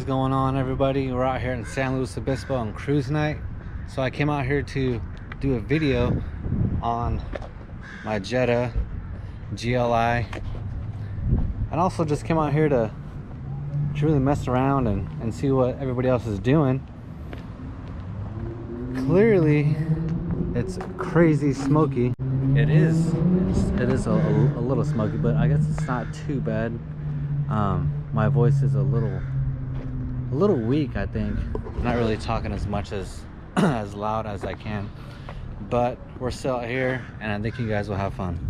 Going on, everybody? We're out here in San Luis Obispo on cruise night, so I came out here to do a video on my Jetta GLI, and also just came out here to really mess around and see what everybody else is doing. Clearly it's crazy smoky. It is a little smoky, but I guess it's not too bad. My voice is a little weak, I think. I'm not really talking as much as as loud as I can, but we're still out here and I think you guys will have fun.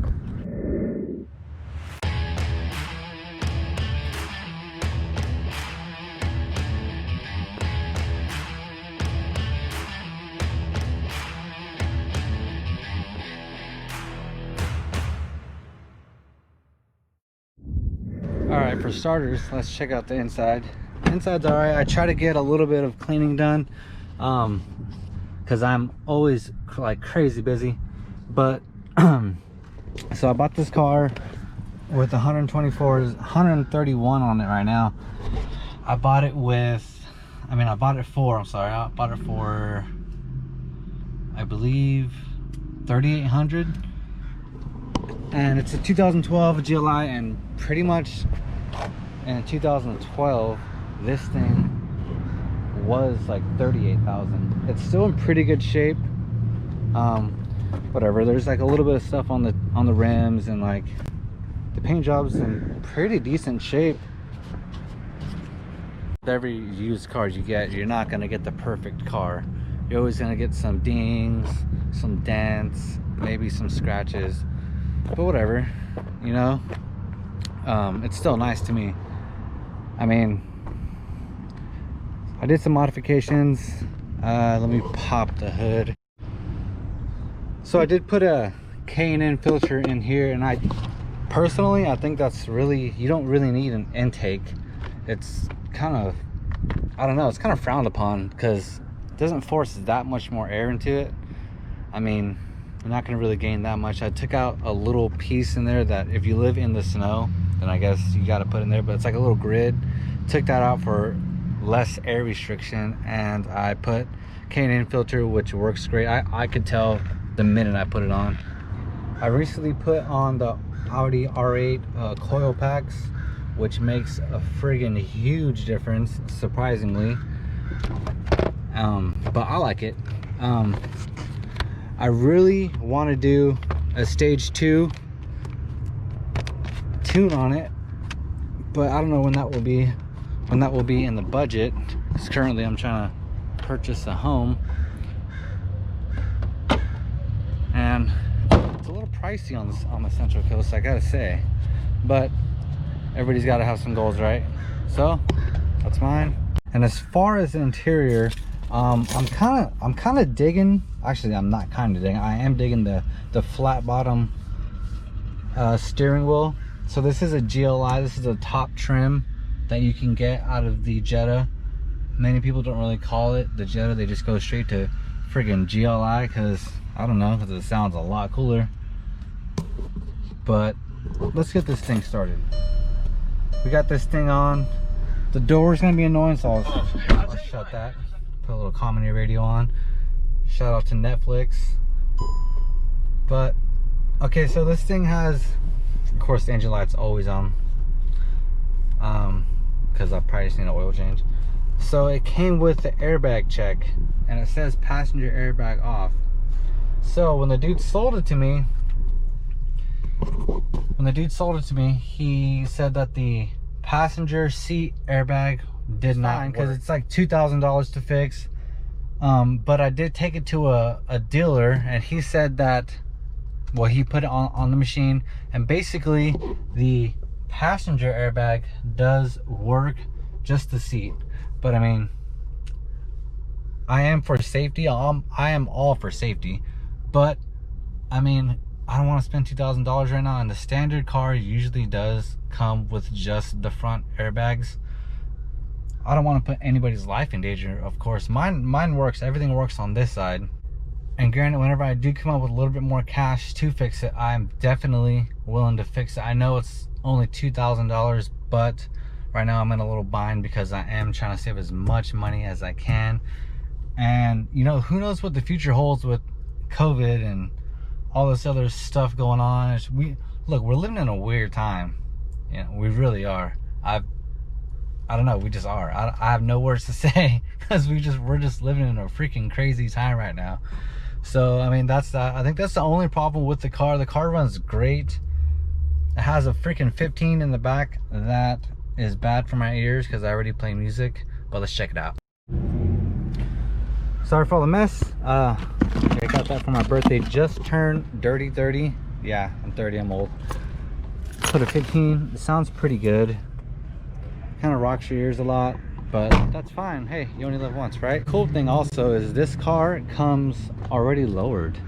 All right, for starters, let's check out the inside. Inside's all right. I try to get a little bit of cleaning done because I'm always like crazy busy, but so I bought this car with 131 on it right now. I bought it with, I bought it for I believe 3,800, and it's a 2012 GLI, and pretty much in 2012 this thing was like 38,000. It's still in pretty good shape. Whatever, there's like a little bit of stuff on the rims, and like the paint job's in pretty decent shape. Every used car you get, you're not gonna get the perfect car. You're always gonna get some dings, some dents, maybe some scratches, but whatever, you know. It's still nice to me. I did some modifications. Let me pop the hood. So I did put a K&N filter in here, and I think that's really, you don't really need an intake. It's kind of, I don't know, it's kind of frowned upon because it doesn't force that much more air into it. You're not going to really gain that much. I took out a little piece in there that if you live in the snow, then I guess you got to put in there, but it's like a little grid. Took that out for less air restriction, and I put K&N filter, which works great. I could tell the minute I put it on. I recently put on the Audi R8 coil packs, which makes a friggin' huge difference, surprisingly. But I like it. I really want to do a stage 2 tune on it, but I don't know when that will be in the budget, because currently I'm trying to purchase a home, and it's a little pricey on the Central Coast, I gotta say, but everybody's got to have some goals, right? So that's mine. And as far as the interior, I'm kind of digging, actually I'm not kind of digging, I am digging the flat bottom steering wheel. So this is a GLI, this is a top trim that you can get out of the Jetta. Many people don't really call it the Jetta, they just go straight to friggin' GLI, because I don't know, because it sounds a lot cooler. But let's get this thing started. We got this thing on. The door's gonna be annoying, so I'll shut that. Put a little comedy radio on. Shout out to Netflix. But okay, so this thing has, of course, the engine light's always on, because I've probably seen an oil change. So it came with the airbag check, and it says passenger airbag off. So when the dude sold it to me, he said that the passenger seat airbag did not work, because it's like $2,000 to fix. But I did take it to a dealer, and he said that, well, he put it on the machine, and basically the passenger airbag does work, just the seat. But I mean, I am for safety. I am all for safety, but I mean, I don't want to spend $2,000 right now, and the standard car usually does come with just the front airbags. I don't want to put anybody's life in danger, of course. Mine works, everything works on this side. And granted, whenever I do come up with a little bit more cash to fix it, I'm definitely willing to fix it. I know it's only $2,000, but right now I'm in a little bind because I am trying to save as much money as I can. And you know, who knows what the future holds with COVID and all this other stuff going on. Look, we're living in a weird time. You know, we really are. I don't know, we just are. I have no words to say, because we're just living in a freaking crazy time right now. So I mean, I think that's the only problem with the car. The car runs great. It has a freaking 15 in the back that is bad for my ears because I already play music. But let's check it out. Sorry for all the mess. I got that for my birthday. Just turned dirty 30. Yeah, I'm 30, I'm old. Put a 15. It sounds pretty good. Kind of rocks your ears a lot, but that's fine. Hey, you only live once, right? Cool thing also is this car comes already lowered.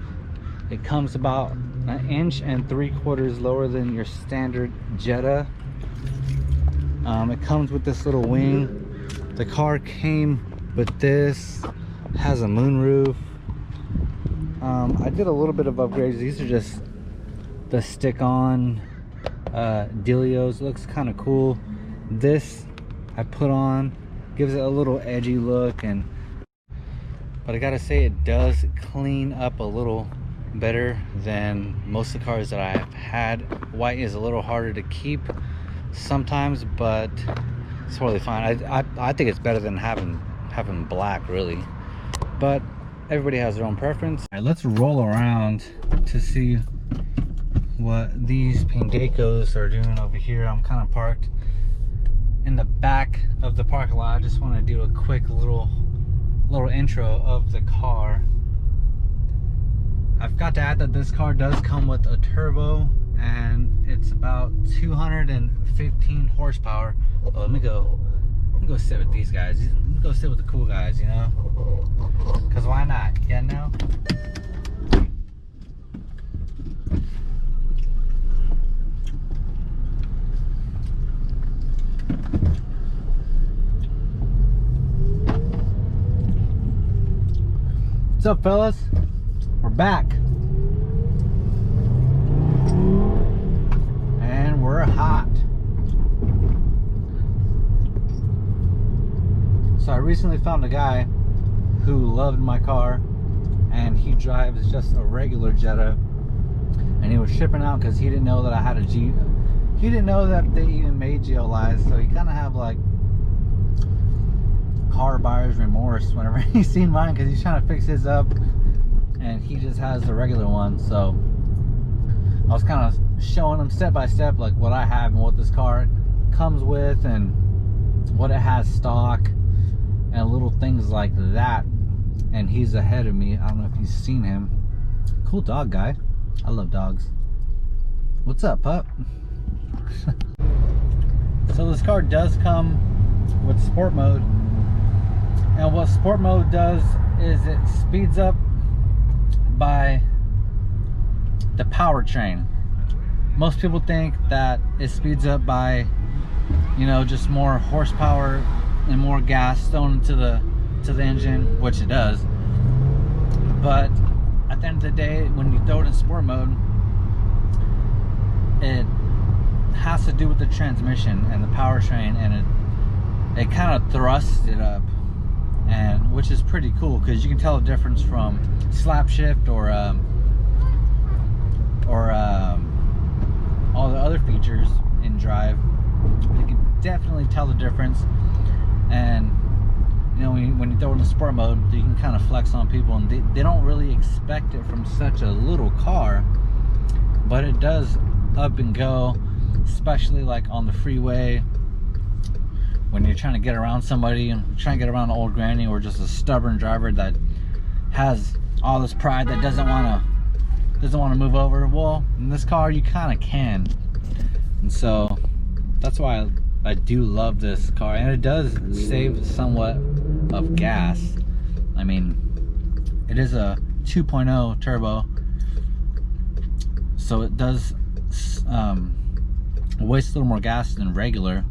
It comes about 1 3/4 inches lower than your standard Jetta. It comes with this little wing. The car came with this. Has a moonroof. I did a little bit of upgrades. These are just the stick-on dealios. Looks kind of cool. This I put on, gives it a little edgy look, but I gotta say, it does clean up a little better than most of the cars that I've had. White is a little harder to keep sometimes, but it's totally fine. I think it's better than having black, really, but everybody has their own preference. All right, let's roll around to see what these Pindecos are doing over here. I'm kind of parked in the back of the parking lot. I just want to do a quick little intro of the car. I've got to add that this car does come with a turbo, and it's about 215 horsepower. Oh, let me go sit with these guys. Let me go sit with the cool guys, you know, because why not? Yeah, no. What's up, fellas? We're back. And we're hot. So I recently found a guy who loved my car, and he drives just a regular Jetta, and he was shipping out because he didn't know that I had a G. He didn't know that they even made GLIs, so he kind of have like car buyer's remorse whenever he's seen mine, because he's trying to fix his up and he just has the regular one. So I was kind of showing him step by step like what I have and what this car comes with and what it has stock and little things like that. And he's ahead of me. I don't know if you've seen him. Cool dog guy. I love dogs. What's up, pup? So this car does come with sport mode. And what sport mode does is it speeds up by the powertrain. Most people think that it speeds up by, you know, just more horsepower and more gas thrown into the engine, which it does. But at the end of the day, when you throw it in sport mode, it has to do with the transmission and the powertrain, and it kind of thrusts it up, and which is pretty cool because you can tell the difference from slap shift or all the other features in drive. You can definitely tell the difference. And you know, when you throw it in sport mode, you can kind of flex on people, and they don't really expect it from such a little car, but it does up and go, especially like on the freeway when you're trying to get around somebody and trying to get around an old granny, or just a stubborn driver that has all this pride that doesn't want to move over. Well, in this car you kind of can, and so that's why I do love this car, and it does save somewhat of gas. I mean, it is a 2.0 turbo, so it does waste a little more gas than regular,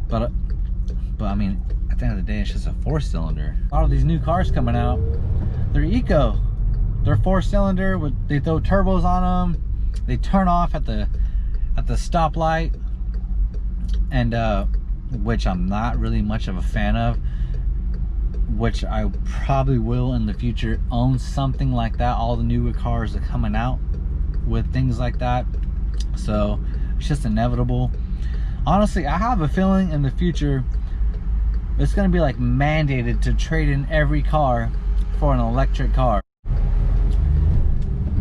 but I mean, at the end of the day, it's just a 4-cylinder. A lot of these new cars coming out, they're eco. They're 4-cylinder they throw turbos on them. They turn off at the stoplight, and which I'm not really much of a fan of. Which I probably will in the future own something like that. All the newer cars are coming out with things like that, so it's just inevitable. Honestly, I have a feeling in the future it's going to be like mandated to trade in every car for an electric car,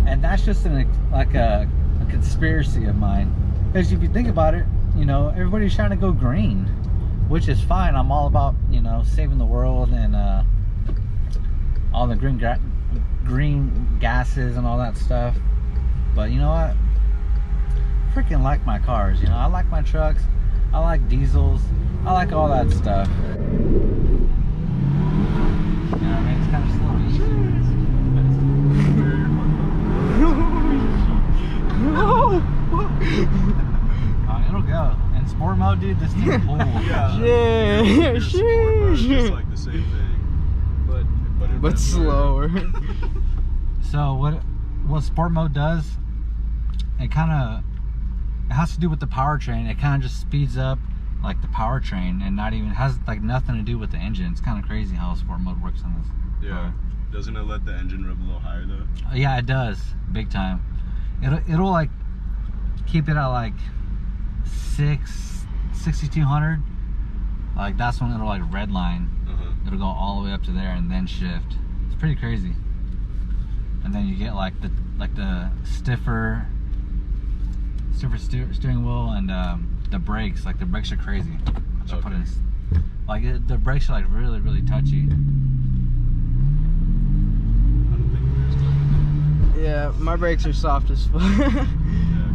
and that's just like a conspiracy of mine. Because if you think about it, you know, everybody's trying to go green, which is fine. I'm all about, you know, saving the world and all the green gases and all that stuff. But you know what? I freaking like my cars. You know, I like my trucks. I like diesels. I like all that stuff. You know what I mean? It's kind of slow. It'll go. In sport mode, dude, this thing pulls. Yeah. It's just like the same thing, but slower. So what sport mode does, it has to do with the powertrain. It kind of just speeds up like the powertrain, and not even has like nothing to do with the engine. It's kind of crazy how sport mode works on this. Yeah. Doesn't it let the engine rev a little higher though? Yeah, it does, big time. It'll like keep it at like 6,200. Like that's when it'll like redline. It'll go all the way up to there and then shift. It's pretty crazy. And then you get like the stiffer steering wheel, and the brakes. Like the brakes are crazy. Which I put in, like the brakes are like really, really touchy. Yeah, my brakes are soft as fuck. Yeah,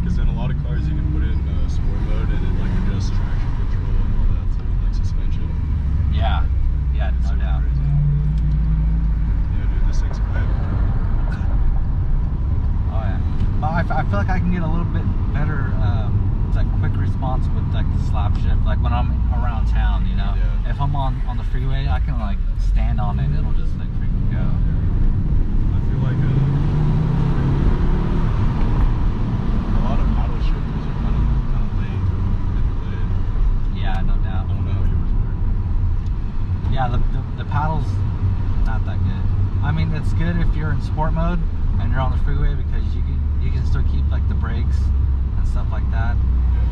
because in a lot of cars you can put it in sport mode and it like adjusts traction control and all that too, like suspension. Yeah, It's no doubt. crazy. Yeah, dude, this thing's quick. Oh yeah. Well, I feel like I can get a little bit better, like quick response with like the slap shift. Like when I'm around town, you know. Yeah. If I'm on the freeway, I can like stand on it. It'll just like freaking go. I feel like a lot of paddle shifters are kind of lame in the blade. Yeah, no doubt. I don't know how yours work. Yeah, the paddle's not that good. I mean, it's good if you're in sport mode and you're on the freeway, because you can still keep like the brakes and stuff like that. Yeah.